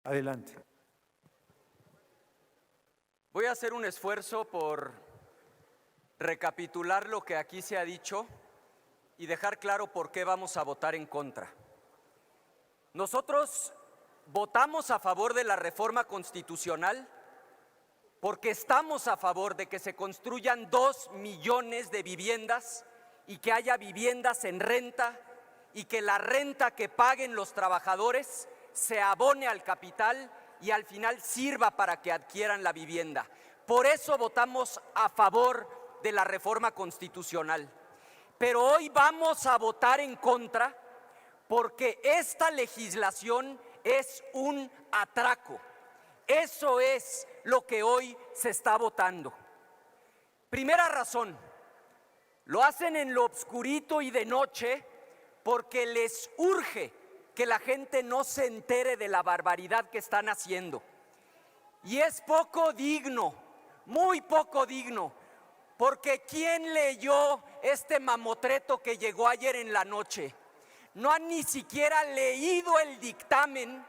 Adelante. Voy a hacer un esfuerzo por recapitular lo que aquí se ha dicho y dejar claro por qué vamos a votar en contra. Nosotros votamos a favor de la reforma constitucional porque estamos a favor de que se construyan 2 millones de viviendas y que haya viviendas en renta y que la renta que paguen los trabajadores se abone al capital y al final sirva para que adquieran la vivienda. Por eso votamos a favor de la reforma constitucional. Pero hoy vamos a votar en contra porque esta legislación es un atraco. Eso es lo que hoy se está votando. Primera razón, lo hacen en lo obscurito y de noche porque les urge que la gente no se entere de la barbaridad que están haciendo. Y es poco digno, muy poco digno, porque ¿quién leyó este mamotreto que llegó ayer en la noche? No han ni siquiera leído el dictamen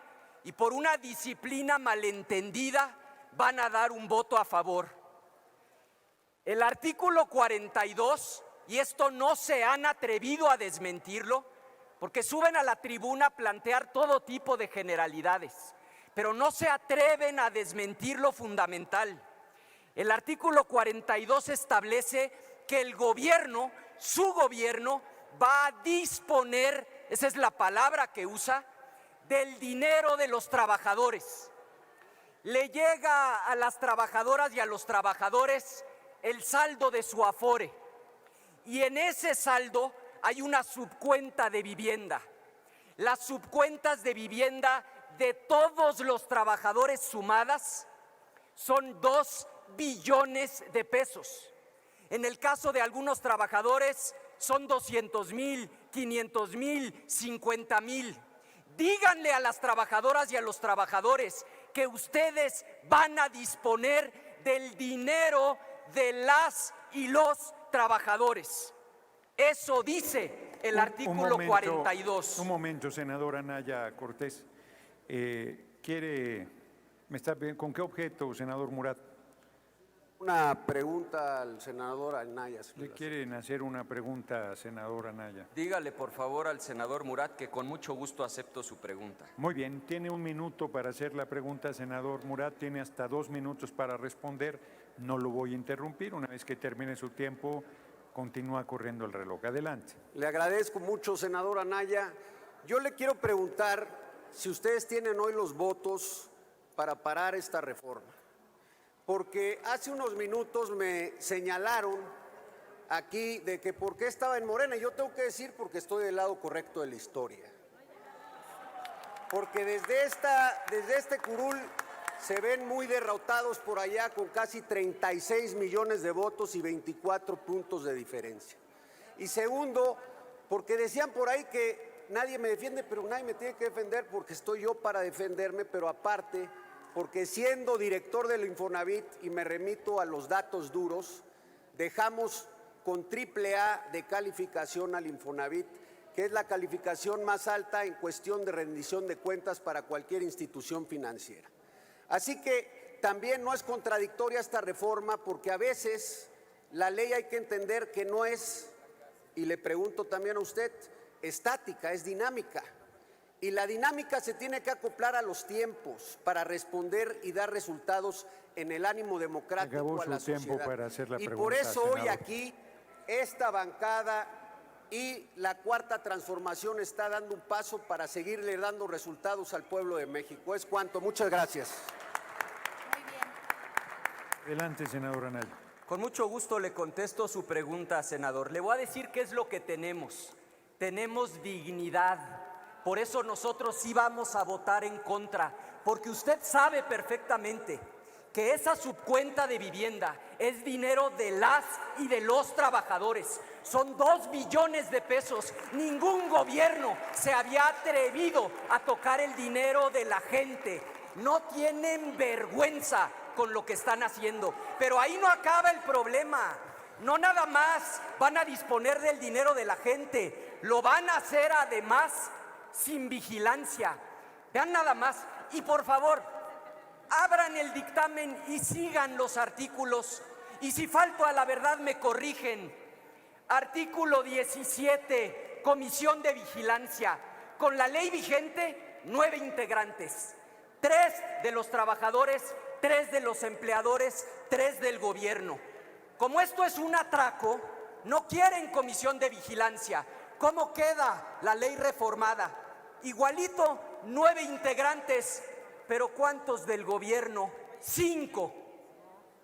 y por una disciplina malentendida van a dar un voto a favor. El artículo 42, y esto no se han atrevido a desmentirlo, porque suben a la tribuna a plantear todo tipo de generalidades, pero no se atreven a desmentir lo fundamental. El artículo 42 establece que el gobierno, su gobierno, va a disponer, esa es la palabra que usa, del dinero de los trabajadores. Le llega a las trabajadoras y a los trabajadores el saldo de su Afore, y en ese saldo hay una subcuenta de vivienda. Las subcuentas de vivienda de todos los trabajadores sumadas son 2 billones de pesos. En el caso de algunos trabajadores son 200,000, 500,000, 50,000. Díganle a las trabajadoras y a los trabajadores que ustedes van a disponer del dinero de las y los trabajadores. Eso dice el artículo 42. Un momento, senadora Anaya Cortés. ¿Con qué objeto, senador Murat? Una pregunta al senador Anaya. ¿Le quieren hacer una pregunta, senador Anaya? Dígale por favor al senador Murat que con mucho gusto acepto su pregunta. Muy bien, tiene 1 minuto para hacer la pregunta, senador Murat. Tiene hasta 2 minutos para responder. No lo voy a interrumpir. Una vez que termine su tiempo, continúa corriendo el reloj. Adelante. Le agradezco mucho, senador Anaya. Yo le quiero preguntar si ustedes tienen hoy los votos para parar esta reforma. Porque hace unos minutos me señalaron aquí de que por qué estaba en Morena. Yo tengo que decir porque estoy del lado correcto de la historia. Porque desde este curul se ven muy derrotados por allá con casi 36 millones de votos y 24 puntos de diferencia. Y segundo, porque decían por ahí que nadie me defiende, pero nadie me tiene que defender porque estoy yo para defenderme, pero aparte, porque siendo director del Infonavit, y me remito a los datos duros, dejamos con AAA de calificación al Infonavit, que es la calificación más alta en cuestión de rendición de cuentas para cualquier institución financiera. Así que también no es contradictoria esta reforma porque a veces la ley hay que entender que no es, y le pregunto también a usted, estática, es dinámica. Y la dinámica se tiene que acoplar a los tiempos para responder y dar resultados en el ánimo democrático a la sociedad. Y por eso hoy aquí esta bancada y la Cuarta Transformación está dando un paso para seguirle dando resultados al pueblo de México. Es cuanto. Muchas gracias. Muy bien. Adelante, senador Anaya. Con mucho gusto le contesto su pregunta, senador. Le voy a decir qué es lo que tenemos. Tenemos dignidad. Por eso nosotros sí vamos a votar en contra, porque usted sabe perfectamente que esa subcuenta de vivienda es dinero de las y de los trabajadores. Son 2 billones de pesos. Ningún gobierno se había atrevido a tocar el dinero de la gente. No tienen vergüenza con lo que están haciendo. Pero ahí no acaba el problema. No nada más van a disponer del dinero de la gente, lo van a hacer además sin vigilancia. Vean nada más, Y por favor, abran el dictamen y sigan los artículos. Y si falto a la verdad me corrigen. Artículo 17, Comisión de Vigilancia. Con la ley vigente, 9 integrantes. 3 de los trabajadores, 3 de los empleadores, 3 del gobierno. Como esto es un atraco, no quieren comisión de vigilancia. ¿Cómo queda la ley reformada? Igualito, 9 integrantes, pero ¿cuántos del gobierno? 5.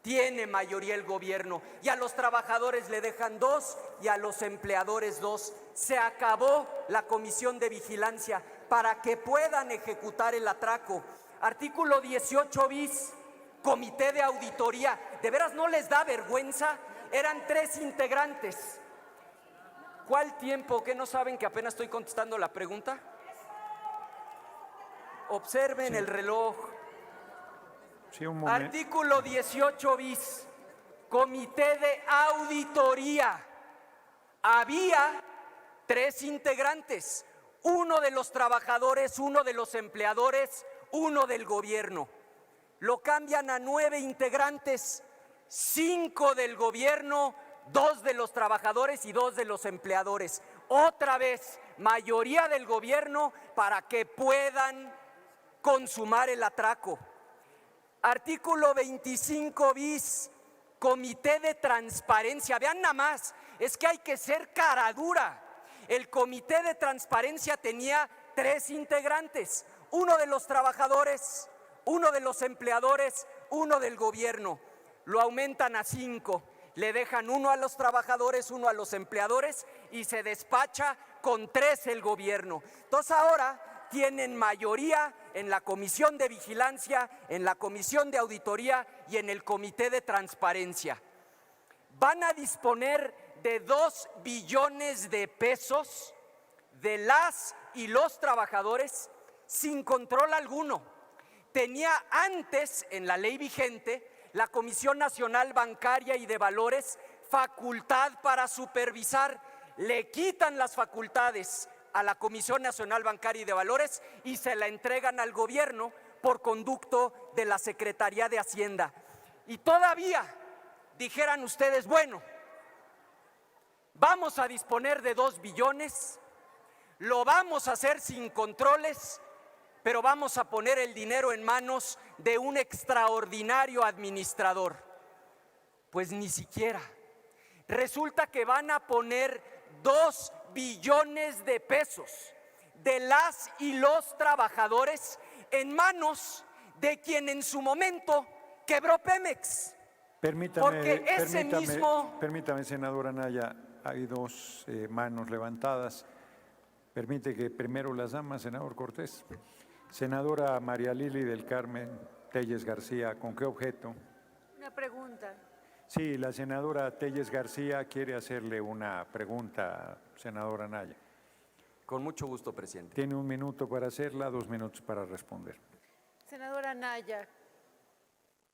Tiene mayoría el gobierno y a los trabajadores le dejan 2 y a los empleadores 2. Se acabó la comisión de vigilancia para que puedan ejecutar el atraco. Artículo 18 bis, comité de auditoría. ¿De veras no les da vergüenza? Eran 3 integrantes. ¿Cuál tiempo? ¿Qué no saben que apenas estoy contestando la pregunta? Observen el reloj. Sí, un momento. Artículo 18 bis, comité de auditoría. Había 3 integrantes, 1 de los trabajadores, 1 de los empleadores, 1 del gobierno. Lo cambian a 9 integrantes, 5 del gobierno, 2 de los trabajadores y 2 de los empleadores. Otra vez, mayoría del gobierno para que puedan consumar el atraco. Artículo 25 bis, comité de transparencia. Vean nada más, es que hay que ser cara dura. El comité de transparencia tenía 3 integrantes, 1 de los trabajadores, 1 de los empleadores, 1 del gobierno. Lo aumentan a 5, le dejan 1 a los trabajadores, 1 a los empleadores y se despacha con 3 el gobierno. Entonces ahora tienen mayoría en la comisión de vigilancia, en la comisión de auditoría y en el comité de transparencia. Van a disponer de 2 billones de pesos de las y los trabajadores sin control alguno. Tenía antes, en la ley vigente, la Comisión Nacional Bancaria y de Valores facultad para supervisar. Le quitan las facultades a la Comisión Nacional Bancaria y de Valores y se la entregan al gobierno por conducto de la Secretaría de Hacienda. Y todavía dijeran ustedes, bueno, vamos a disponer de 2 billones, lo vamos a hacer sin controles, pero vamos a poner el dinero en manos de un extraordinario administrador. Pues ni siquiera. Resulta que van a poner 2 billones de pesos de las y los trabajadores en manos de quien en su momento quebró Pemex. Permítame, senadora Anaya, hay 2 manos levantadas. Permite que primero las damas, senador Cortés. Senadora María Lili del Carmen Telles García, ¿con qué objeto? Una pregunta. Sí, la senadora Telles García quiere hacerle una pregunta, senadora Anaya. Con mucho gusto, presidente. Tiene 1 minuto para hacerla, 2 minutos para responder. Senadora Anaya,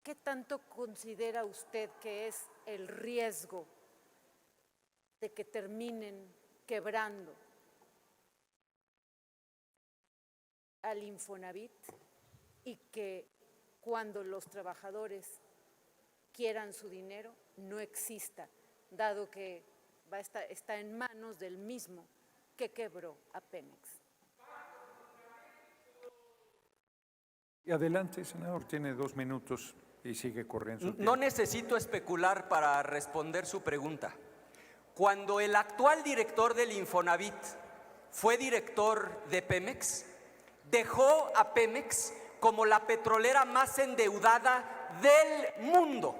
¿qué tanto considera usted que es el riesgo de que terminen quebrando al Infonavit y que cuando los trabajadores quieran su dinero no exista, dado que está en manos del mismo que quebró a Pemex? Y adelante, senador, tiene 2 minutos y sigue corriendo su tiempo. No necesito especular para responder su pregunta. Cuando el actual director del Infonavit fue director de Pemex, dejó a Pemex como la petrolera más endeudada del mundo.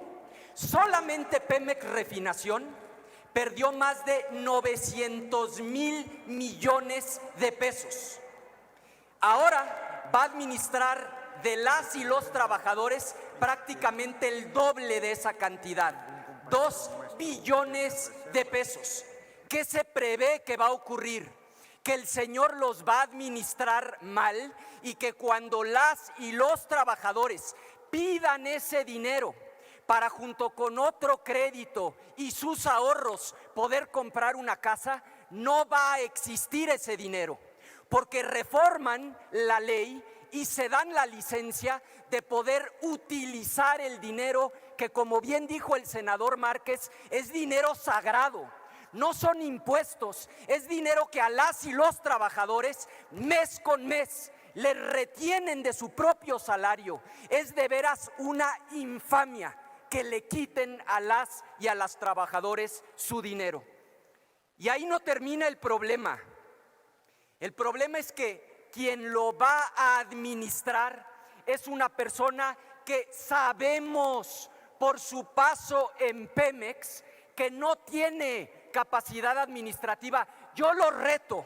Solamente Pemex Refinación perdió más de 900,000 millones de pesos. Ahora va a administrar de las y los trabajadores prácticamente el doble de esa cantidad, 2 billones de pesos. ¿Qué se prevé que va a ocurrir? Que el señor los va a administrar mal y que cuando las y los trabajadores pidan ese dinero para junto con otro crédito y sus ahorros poder comprar una casa, no va a existir ese dinero, porque reforman la ley y se dan la licencia de poder utilizar el dinero que, como bien dijo el senador Márquez, es dinero sagrado. No son impuestos, es dinero que a las y los trabajadores mes con mes les retienen de su propio salario. Es de veras una infamia que le quiten a las y a las trabajadores su dinero. Y ahí no termina el problema. El problema es que quien lo va a administrar es una persona que sabemos por su paso en Pemex que no tiene capacidad administrativa. Yo lo reto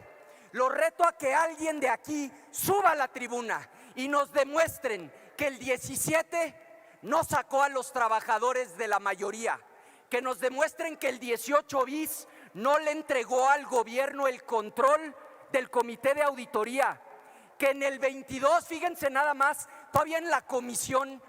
a que alguien de aquí suba a la tribuna y nos demuestren que el 17 no sacó a los trabajadores de la mayoría, que nos demuestren que el 18 bis no le entregó al gobierno el control del comité de auditoría, que en el 22, fíjense nada más, todavía en la comisión,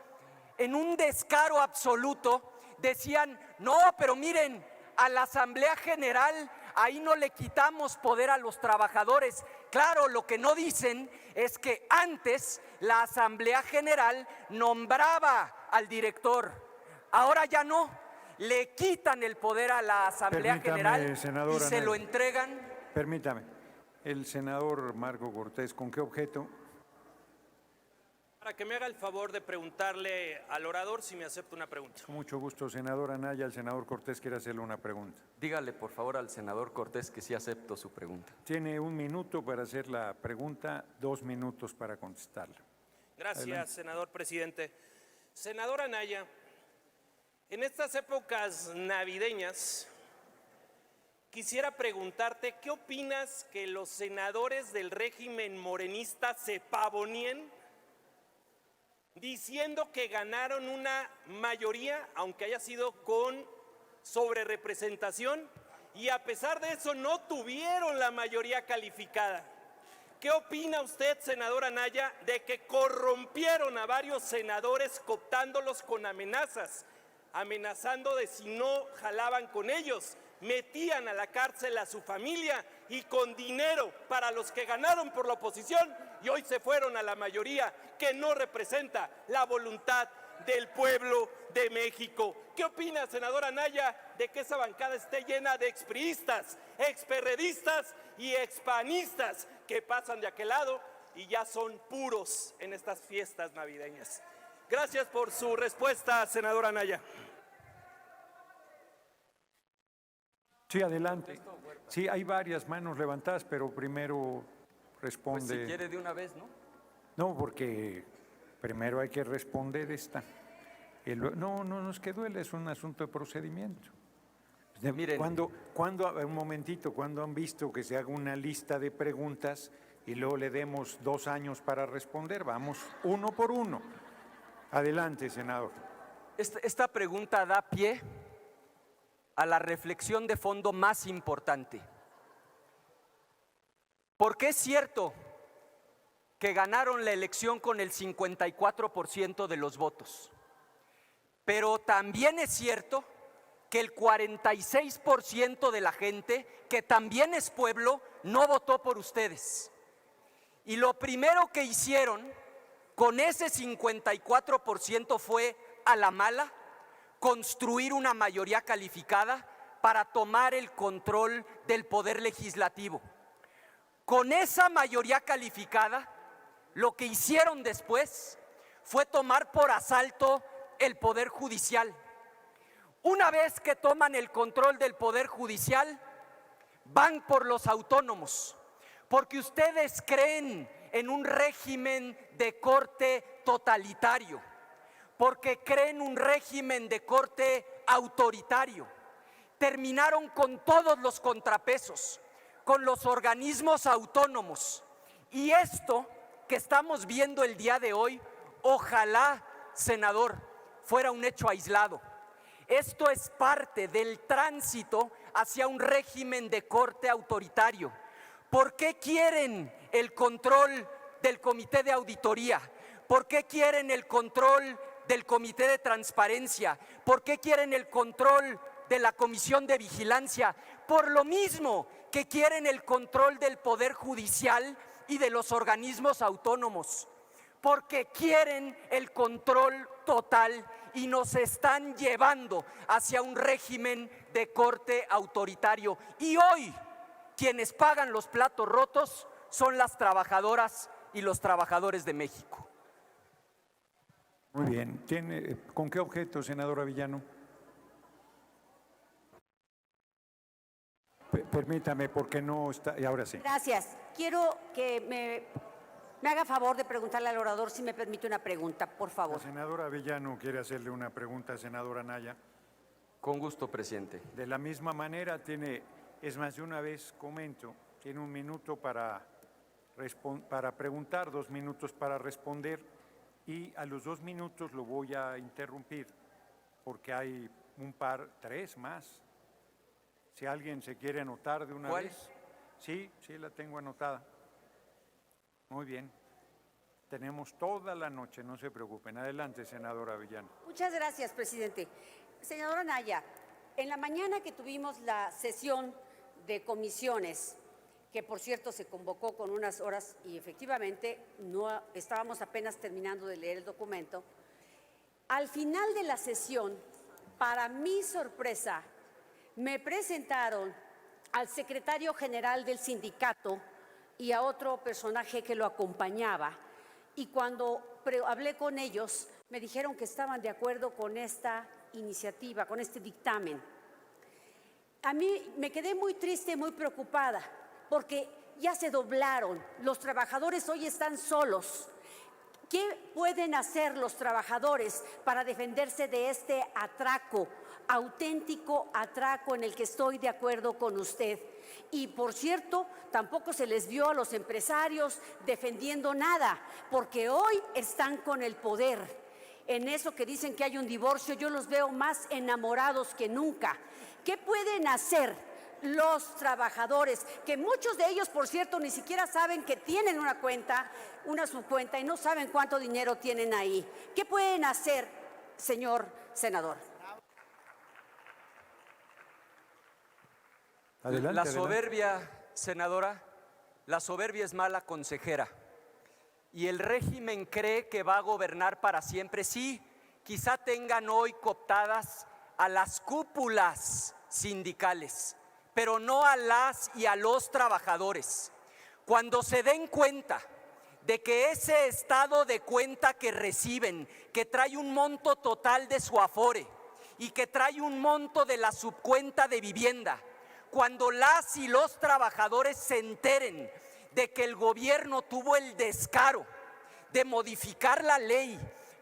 en un descaro absoluto, decían, no, pero miren, a la Asamblea General ahí no le quitamos poder a los trabajadores. Claro, lo que no dicen es que antes la Asamblea General nombraba al director, ahora ya no, le quitan el poder a la Asamblea General y se lo entregan. Permítame, el senador Marco Cortés, ¿con qué objeto? Para que me haga el favor de preguntarle al orador si me acepta una pregunta. Con mucho gusto, senador Anaya. El senador Cortés quiere hacerle una pregunta. Dígale por favor al senador Cortés que sí acepto su pregunta. Tiene 1 minuto para hacer la pregunta, 2 minutos para contestarla. Gracias, Adelante. senador presidente. Senador Anaya, en estas épocas navideñas, quisiera preguntarte, ¿qué opinas que los senadores del régimen morenista se pavoneen diciendo que ganaron una mayoría, aunque haya sido con sobrerepresentación, y a pesar de eso no tuvieron la mayoría calificada? ¿Qué opina usted, senador Anaya, de que corrompieron a varios senadores cooptándolos con amenazas, amenazando de si no jalaban con ellos, metían a la cárcel a su familia y con dinero para los que ganaron por la oposición y hoy se fueron a la mayoría que no representa la voluntad del pueblo de México? ¿Qué opina, senador Anaya, de que esa bancada esté llena de expriistas, experredistas y expanistas que pasan de aquel lado y ya son puros en estas fiestas navideñas? Gracias por su respuesta, senador Anaya. Sí, adelante. Sí, hay varias manos levantadas, pero primero responde. Pues si quiere de una vez, ¿no? No, porque primero hay que responder esta. No es que duele, es un asunto de procedimiento. Miren. Un momentito, ¿cuándo han visto que se haga una lista de preguntas y luego le demos 2 años para responder? Vamos uno por uno. Adelante, senador. Esta pregunta da pie a la reflexión de fondo más importante. ¿Por qué es cierto que ganaron la elección con el 54% de los votos? Pero también es cierto que el 46% de la gente, que también es pueblo, no votó por ustedes. Y lo primero que hicieron con ese 54% fue, a la mala, construir una mayoría calificada para tomar el control del poder legislativo. Con esa mayoría calificada, lo que hicieron después fue tomar por asalto el poder judicial. Una vez que toman el control del poder judicial, van por los autónomos, porque ustedes creen en un régimen de corte totalitario, porque creen un régimen de corte autoritario. Terminaron con todos los contrapesos, con los organismos autónomos. Y esto que estamos viendo el día de hoy, ojalá, senador, fuera un hecho aislado. Esto es parte del tránsito hacia un régimen de corte autoritario. ¿Por qué quieren el control del comité de auditoría? ¿Por qué quieren el control del comité de transparencia? ¿Por qué quieren el control de la comisión de vigilancia? Por lo mismo que quieren el control del poder judicial y de los organismos autónomos. porque quieren el control total y nos están llevando hacia un régimen de corte autoritario. Y hoy quienes pagan los platos rotos son las trabajadoras y los trabajadores de México. Muy bien. ¿Con qué objeto, senadora Villano? Permítame, porque no está. Y ahora sí. Gracias. Quiero que me haga favor de preguntarle al orador si me permite una pregunta, por La favor. senadora Villano quiere hacerle una pregunta al senador Anaya. Con gusto, presidente. De la misma manera, es más, de una vez comento, tiene 1 minuto para preguntar, 2 minutos para responder, y a los 2 minutos lo voy a interrumpir, porque hay 3 más. Si alguien se quiere anotar de una ¿Cuál? vez. Sí, la tengo anotada. Muy bien. Tenemos toda la noche, no se preocupen. Adelante, senadora Villano. Muchas gracias, presidente. Senadora Naya, en la mañana que tuvimos la sesión de comisiones, que por cierto se convocó con unas horas y efectivamente no estábamos apenas terminando de leer el documento, al final de la sesión, para mi sorpresa, me presentaron al secretario general del sindicato y a otro personaje que lo acompañaba. Y cuando hablé con ellos, me dijeron que estaban de acuerdo con esta iniciativa, con este dictamen. A mí me quedé muy triste, muy preocupada, porque ya se doblaron. Los trabajadores hoy están solos. ¿Qué pueden hacer los trabajadores para defenderse de este atraco, auténtico atraco en el que estoy de acuerdo con usted? Y por cierto, tampoco se les vio a los empresarios defendiendo nada, porque hoy están con el poder. En eso que dicen que hay un divorcio, yo los veo más enamorados que nunca. ¿Qué pueden hacer los trabajadores? Que muchos de ellos, por cierto, ni siquiera saben que tienen una subcuenta y no saben cuánto dinero tienen ahí. ¿Qué pueden hacer, señor senador? Adelante, La adelante. soberbia, senadora, la soberbia es mala consejera. Y el régimen cree que va a gobernar para siempre. Sí, quizá tengan hoy cooptadas a las cúpulas sindicales, pero no a las y a los trabajadores. Cuando se den cuenta de que ese estado de cuenta que reciben, que trae un monto total de su afore y que trae un monto de la subcuenta de vivienda, cuando las y los trabajadores se enteren de que el gobierno tuvo el descaro de modificar la ley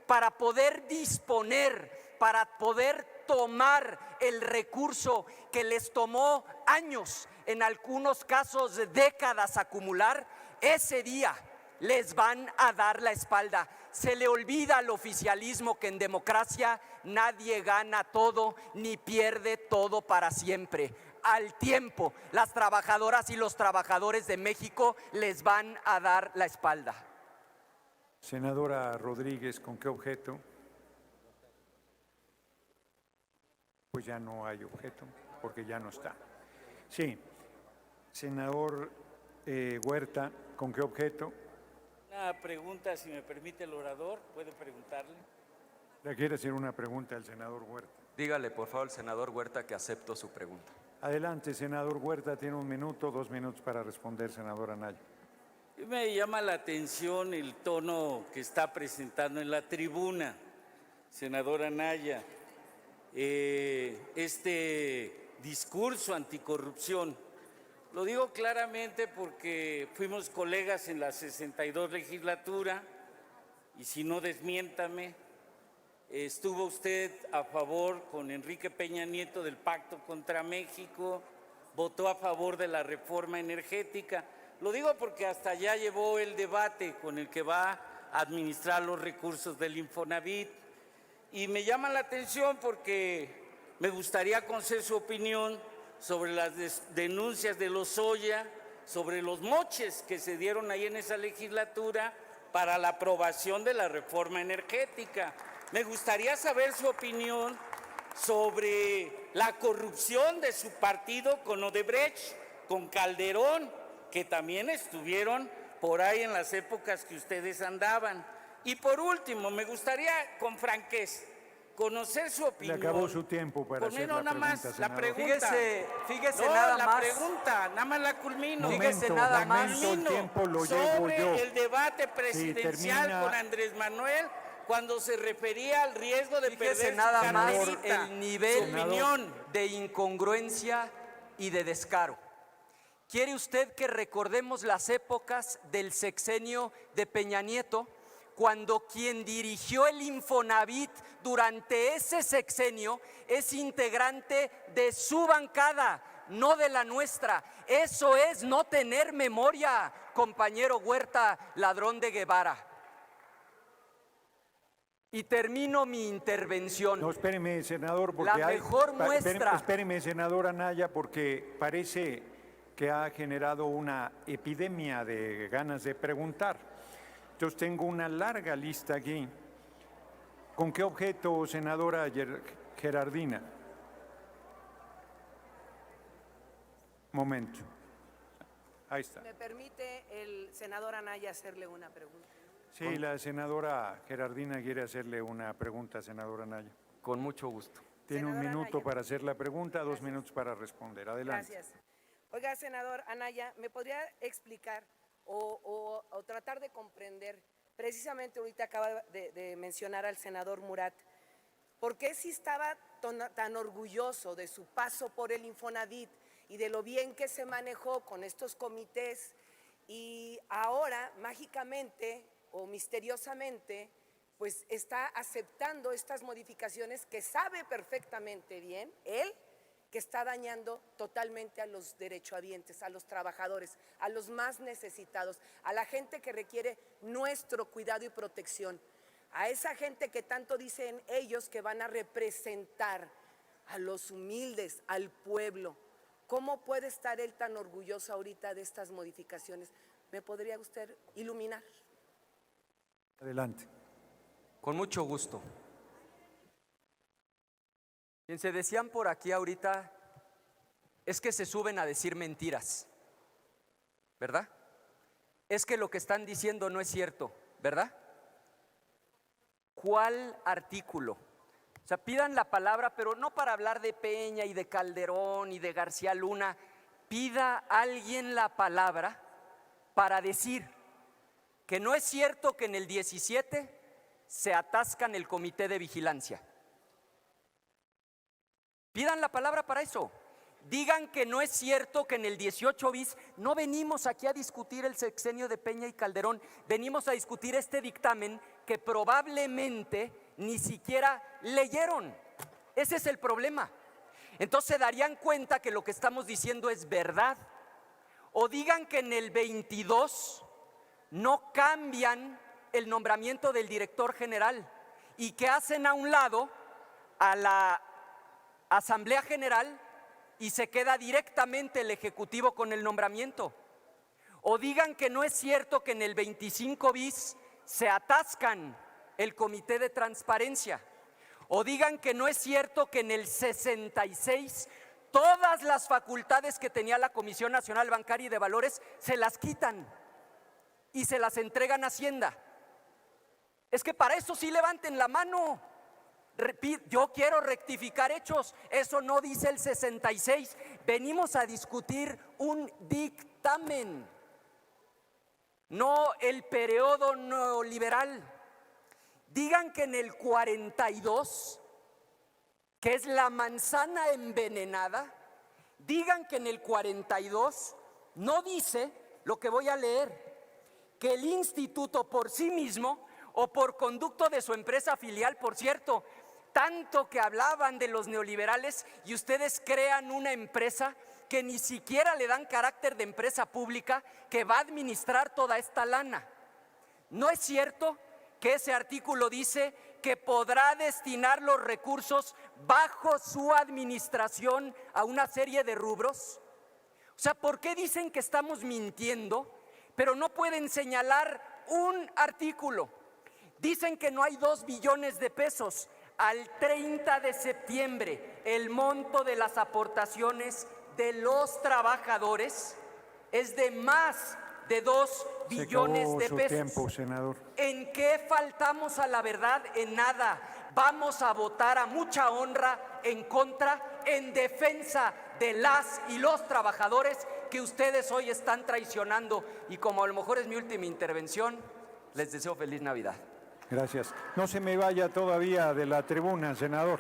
para poder disponer, para poder tomar el recurso que les tomó años, en algunos casos décadas acumular, ese día les van a dar la espalda. Se le olvida al oficialismo que en democracia nadie gana todo ni pierde todo para siempre. Al tiempo, las trabajadoras y los trabajadores de México les van a dar la espalda. Senadora Rodríguez, ¿con qué objeto? Pues ya no hay objeto, porque ya no está. Sí. Senador Huerta, ¿con qué objeto? Una pregunta, si me permite el orador, ¿puede preguntarle? ¿Le quiere hacer una pregunta al senador Huerta? Dígale, por favor, al senador Huerta que acepto su pregunta. Adelante, senador Huerta, tiene 1 minuto, 2 minutos para responder, senador Anaya. Me llama la atención el tono que está presentando en la tribuna, senadora Anaya, este discurso anticorrupción. Lo digo claramente porque fuimos colegas en la 62 legislatura y si no, desmiéntame, estuvo usted a favor con Enrique Peña Nieto del Pacto contra México, votó a favor de la reforma energética. Lo digo porque hasta allá llevó el debate con el que va a administrar los recursos del Infonavit. Y me llama la atención porque me gustaría conocer su opinión sobre las denuncias de Lozoya, sobre los moches que se dieron ahí en esa legislatura para la aprobación de la reforma energética. Me gustaría saber su opinión sobre la corrupción de su partido con Odebrecht, con Calderón, que también estuvieron por ahí en las épocas que ustedes andaban. Y por último, me gustaría con franqueza conocer su Le opinión. acabó su tiempo para Por hacer menos la nada más pregunta, la senador. pregunta. Fíjese No, nada la más. pregunta, nada más la culmino. Fíjese nada más. el tiempo lo llevo sobre yo. el debate presidencial termina- con Andrés Manuel cuando se refería al riesgo de Fíjese perder nada su más carterita, el nivel su opinión. de incongruencia y de descaro. ¿Quiere usted que recordemos las épocas del sexenio de Peña Nieto, cuando quien dirigió el Infonavit durante ese sexenio es integrante de su bancada, no de la nuestra? Eso es no tener memoria, compañero Huerta, ladrón de Guevara. Y termino mi intervención. No, espéreme, senador, porque La mejor muestra. Espéreme, senador Anaya, porque parece que ha generado una epidemia de ganas de preguntar. Entonces tengo una larga lista aquí. ¿Con qué objeto, senadora Gerardina? Momento. Ahí está. ¿Me permite el senador Anaya hacerle una pregunta? Sí, la senadora Gerardina quiere hacerle una pregunta, senadora Anaya. Con mucho gusto. Tiene un Senadora minuto Anaya. para hacer la pregunta, 2 minutos para responder. Adelante. Gracias. Oiga, senador Anaya, ¿me podría explicar o tratar de comprender? Precisamente ahorita acaba de mencionar al senador Murat, ¿por qué si estaba tan orgulloso de su paso por el Infonavit y de lo bien que se manejó con estos comités y ahora mágicamente o misteriosamente pues está aceptando estas modificaciones que sabe perfectamente bien él que está dañando totalmente a los derechohabientes, a los trabajadores, a los más necesitados, a la gente que requiere nuestro cuidado y protección, a esa gente que tanto dicen ellos que van a representar a los humildes, al pueblo? ¿Cómo puede estar él tan orgulloso ahorita de estas modificaciones? ¿Me podría usted iluminar? Adelante. Con mucho gusto. Bien, se decían por aquí ahorita, es que se suben a decir mentiras, ¿verdad? Es que lo que están diciendo no es cierto, ¿verdad? ¿Cuál artículo? O sea, pidan la palabra, pero no para hablar de Peña y de Calderón y de García Luna. Pida a alguien la palabra para decir que no es cierto que en el 17 se atascan el comité de vigilancia. Pidan la palabra para eso. Digan que no es cierto que en el 18 bis no venimos aquí a discutir el sexenio de Peña y Calderón, venimos a discutir este dictamen que probablemente ni siquiera leyeron. Ese es el problema. Entonces se darían cuenta que lo que estamos diciendo es verdad. O digan que en el 22 no cambian el nombramiento del director general y que hacen a un lado a la Asamblea General y se queda directamente el Ejecutivo con el nombramiento. O digan que no es cierto que en el 25 bis se atascan el Comité de Transparencia. O digan que no es cierto que en el 66 todas las facultades que tenía la Comisión Nacional Bancaria y de Valores se las quitan y se las entregan a Hacienda. Es que para eso sí levanten la mano. Yo quiero rectificar hechos, eso no dice el 66. Venimos a discutir un dictamen, no el periodo neoliberal. Digan que en el 42, que es la manzana envenenada, digan que en el 42 no dice lo que voy a leer, que el instituto por sí mismo o por conducto de su empresa filial, por cierto, tanto que hablaban de los neoliberales y ustedes crean una empresa que ni siquiera le dan carácter de empresa pública que va a administrar toda esta lana. ¿No es cierto que ese artículo dice que podrá destinar los recursos bajo su administración a una serie de rubros? O sea, ¿por qué dicen que estamos mintiendo, pero no pueden señalar un artículo? Dicen que no hay 2 billones de pesos. Al 30 de septiembre, el monto de las aportaciones de los trabajadores es de más de 2 Se billones acabó de su pesos. tiempo, senador. ¿En qué faltamos a la verdad? En nada. Vamos a votar a mucha honra en contra, en defensa de las y los trabajadores que ustedes hoy están traicionando. Y como a lo mejor es mi última intervención, les deseo feliz Navidad. Gracias. No se me vaya todavía de la tribuna, senador.